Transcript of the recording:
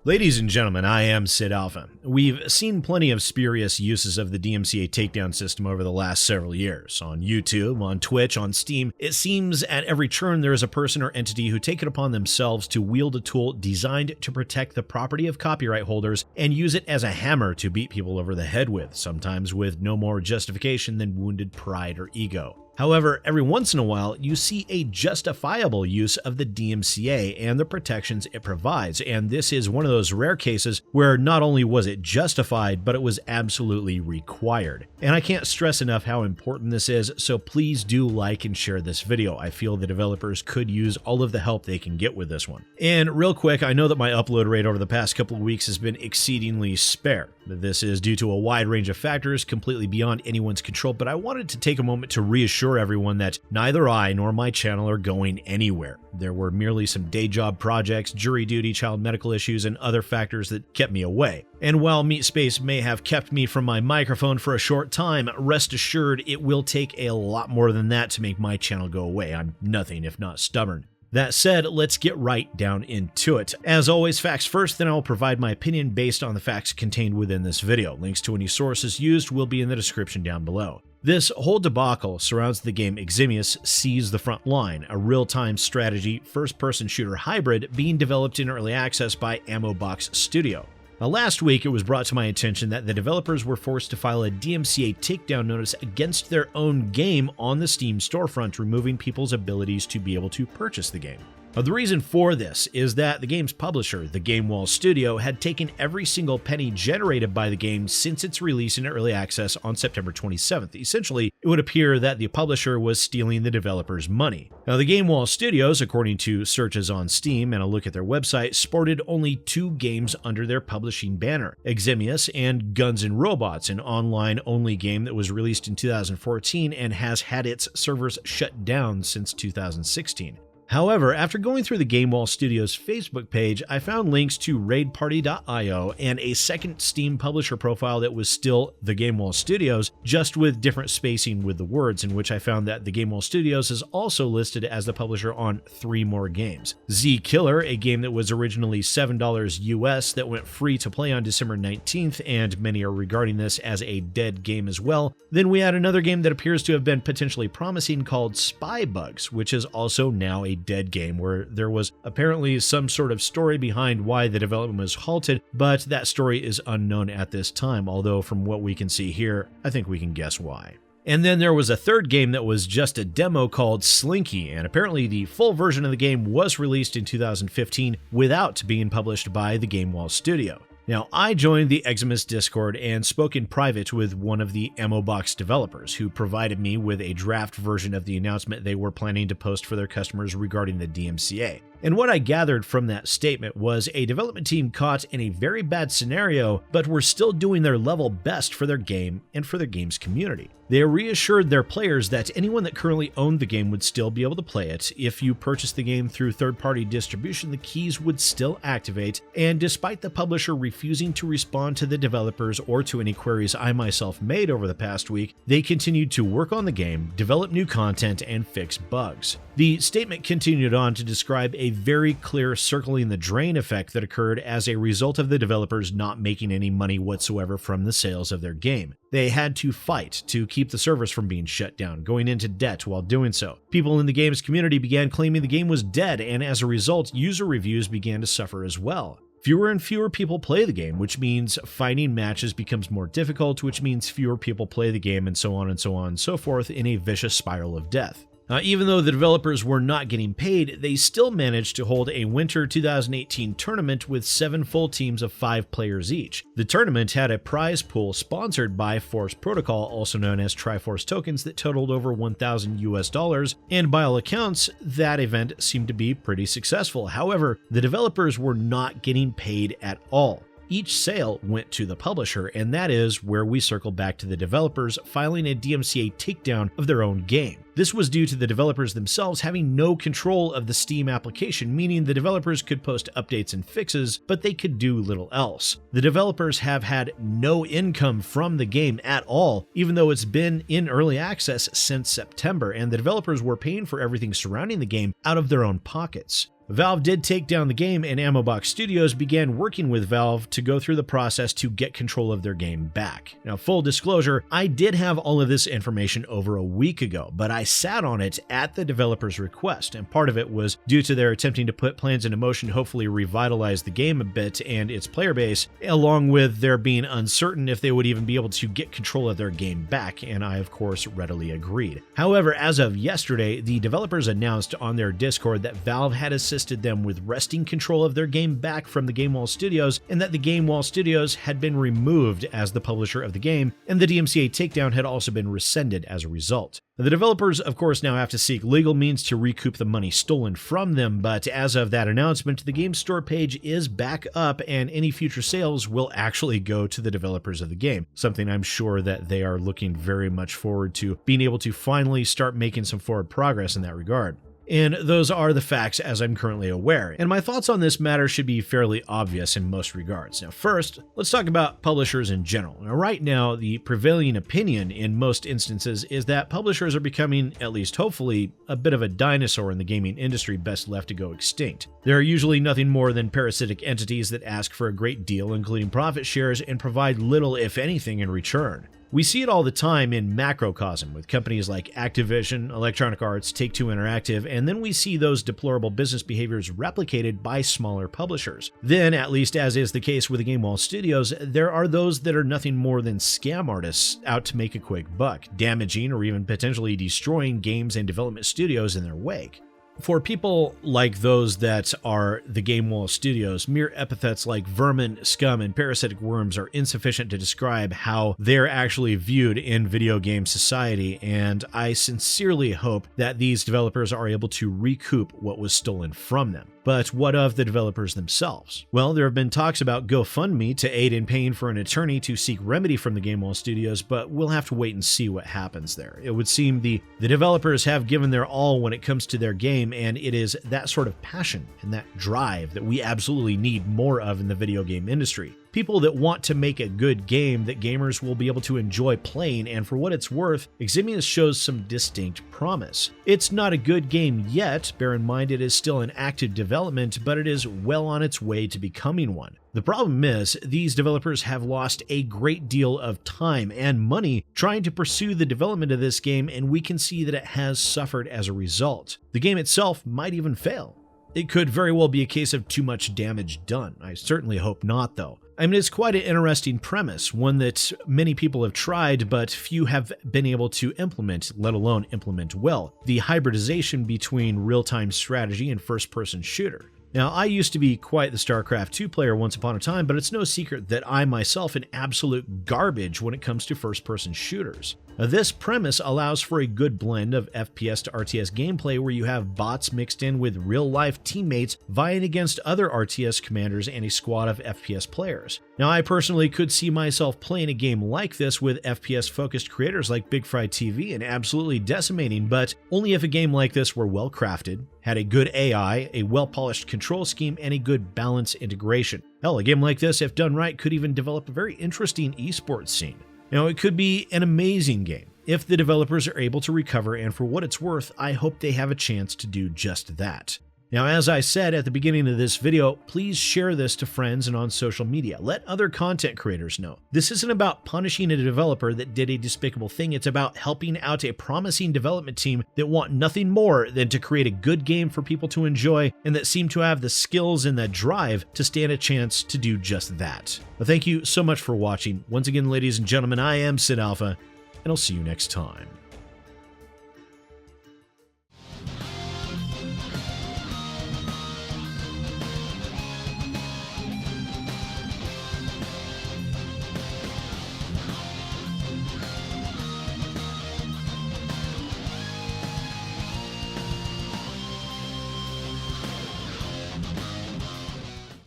Ladies and gentlemen, I am SidAlpha. We've seen plenty of spurious uses of the DMCA takedown system over the last several years. On YouTube, on Twitch, on Steam, it seems at every turn there is a person or entity who take it upon themselves to wield a tool designed to protect the property of copyright holders and use it as a hammer to beat people over the head with, sometimes with no more justification than wounded pride or ego. However, every once in a while, you see a justifiable use of the DMCA and the protections it provides, and this is one of those rare cases where not only was it justified, but it was absolutely required. And I can't stress enough how important this is, so please do like and share this video. I feel the developers could use all of the help they can get with this one. And real quick, I know that my upload rate over the past couple of weeks has been exceedingly spare. This is due to a wide range of factors completely beyond anyone's control, but I wanted to take a moment to reassure everyone that neither I nor my channel are going anywhere. There were merely some day job projects, jury duty, child medical issues, and other factors that kept me away. And while Meat Space may have kept me from my microphone for a short time, rest assured it will take a lot more than that to make my channel go away. I'm nothing if not stubborn. That said, let's get right down into it. As always, facts first, then I'll provide my opinion based on the facts contained within this video. Links to any sources used will be in the description down below. This whole debacle surrounds the game Eximius Seize The Frontline, a real-time strategy first-person shooter hybrid being developed in early access by Ammobox Studios. Now, last week, it was brought to my attention that the developers were forced to file a DMCA takedown notice against their own game on the Steam storefront, removing people's abilities to be able to purchase the game. Now, the reason for this is that the game's publisher, TheGameWall Studios, had taken every single penny generated by the game since its release in early access on September 27th. Essentially, it would appear that the publisher was stealing the developers' money. Now, TheGameWall Studios, according to searches on Steam and a look at their website, sported only 2 games under their publishing banner, Eximius and Guns N' Robots, an online-only game that was released in 2014 and has had its servers shut down since 2016. However, after going through the TheGameWall Studios Facebook page, I found links to raidparty.io and a second Steam publisher profile that was still TheGameWall Studios, just with different spacing with the words, in which I found that TheGameWall Studios is also listed as the publisher on 3 more games. Z Killer, a game that was originally $7 US that went free to play on December 19th, and many are regarding this as a dead game as well. Then we had another game that appears to have been potentially promising called Spy Bugs, which is also now a dead game, where there was apparently some sort of story behind why the development was halted, but that story is unknown at this time, although from what we can see here, I think we can guess why. And then there was a third game that was just a demo called Slinky, and apparently the full version of the game was released in 2015 without being published by TheGameWall Studios. Now, I joined the Eximius Discord and spoke in private with one of the Ammobox developers, who provided me with a draft version of the announcement they were planning to post for their customers regarding the DMCA. And what I gathered from that statement was a development team caught in a very bad scenario, but were still doing their level best for their game and for their game's community. They reassured their players that anyone that currently owned the game would still be able to play it. If you purchased the game through third-party distribution, the keys would still activate, and despite the publisher refusing to respond to the developers or to any queries I myself made over the past week, they continued to work on the game, develop new content, and fix bugs. The statement continued on to describe a very clear circling the drain effect that occurred as a result of the developers not making any money whatsoever from the sales of their game. They had to fight to keep the servers from being shut down, going into debt while doing so. People in the game's community began claiming the game was dead, and as a result, user reviews began to suffer as well. Fewer and fewer people play the game, which means finding matches becomes more difficult, which means fewer people play the game, and so on and so on and so forth in a vicious spiral of death. Even though the developers were not getting paid, they still managed to hold a winter 2018 tournament with 7 full teams of 5 players each. The tournament had a prize pool sponsored by Force Protocol, also known as Triforce tokens, that totaled over $1,000 US, and by all accounts, that event seemed to be pretty successful. However, the developers were not getting paid at all. Each sale went to the publisher, and that is where we circle back to the developers filing a DMCA takedown of their own game. This was due to the developers themselves having no control of the Steam application, meaning the developers could post updates and fixes, but they could do little else. The developers have had no income from the game at all, even though it's been in early access since September, and the developers were paying for everything surrounding the game out of their own pockets. Valve did take down the game, and Ammobox Studios began working with Valve to go through the process to get control of their game back. Now, full disclosure, I did have all of this information over a week ago, but I sat on it at the developers' request, and part of it was due to their attempting to put plans into motion to hopefully revitalize the game a bit and its player base, along with their being uncertain if they would even be able to get control of their game back, and I, of course, readily agreed. However, as of yesterday, the developers announced on their Discord that Valve had assisted them with wresting control of their game back from the TheGameWall Studios, and that the TheGameWall Studios had been removed as the publisher of the game, and the DMCA takedown had also been rescinded as a result. The developers, of course, now have to seek legal means to recoup the money stolen from them, but as of that announcement, the game store page is back up, and any future sales will actually go to the developers of the game, something I'm sure that they are looking very much forward to being able to finally start making some forward progress in that regard. And those are the facts as I'm currently aware, and my thoughts on this matter should be fairly obvious in most regards. Now first, let's talk about publishers in general. Now right now, the prevailing opinion in most instances is that publishers are becoming, at least hopefully, a bit of a dinosaur in the gaming industry best left to go extinct. They are usually nothing more than parasitic entities that ask for a great deal, including profit shares, and provide little, if anything, in return. We see it all the time in macrocosm with companies like Activision, Electronic Arts, Take-Two Interactive, and then we see those deplorable business behaviors replicated by smaller publishers. Then, at least as is the case with the TheGameWall Studios, there are those that are nothing more than scam artists out to make a quick buck, damaging or even potentially destroying games and development studios in their wake. For people like those that are the TheGameWall Studios, mere epithets like vermin, scum, and parasitic worms are insufficient to describe how they're actually viewed in video game society, and I sincerely hope that these developers are able to recoup what was stolen from them. But what of the developers themselves? Well, there have been talks about GoFundMe to aid in paying for an attorney to seek remedy from the TheGameWall Studios, but we'll have to wait and see what happens there. It would seem the developers have given their all when it comes to their game, and it is that sort of passion and that drive that we absolutely need more of in the video game industry. People that want to make a good game that gamers will be able to enjoy playing, and for what it's worth, Eximius shows some distinct promise. It's not a good game yet, bear in mind it is still in active development, but it is well on its way to becoming one. The problem is, these developers have lost a great deal of time and money trying to pursue the development of this game, and we can see that it has suffered as a result. The game itself might even fail. It could very well be a case of too much damage done. I certainly hope not, though. I mean, it's quite an interesting premise, one that many people have tried, but few have been able to implement, let alone implement well. The hybridization between real-time strategy and first-person shooter. Now, I used to be quite the StarCraft 2 player once upon a time, but it's no secret that I myself am absolute garbage when it comes to first-person shooters. This premise allows for a good blend of FPS to RTS gameplay where you have bots mixed in with real-life teammates vying against other RTS commanders and a squad of FPS players. Now, I personally could see myself playing a game like this with FPS-focused creators like Big Fry TV and absolutely decimating, but only if a game like this were well-crafted, had a good AI, a well-polished control scheme, and a good balance integration. Hell, a game like this, if done right, could even develop a very interesting esports scene. Now, it could be an amazing game if the developers are able to recover, and for what it's worth, I hope they have a chance to do just that. Now, as I said at the beginning of this video, please share this to friends and on social media. Let other content creators know. This isn't about punishing a developer that did a despicable thing. It's about helping out a promising development team that want nothing more than to create a good game for people to enjoy and that seem to have the skills and the drive to stand a chance to do just that. Well, thank you so much for watching. Once again, ladies and gentlemen, I am SidAlpha, and I'll see you next time.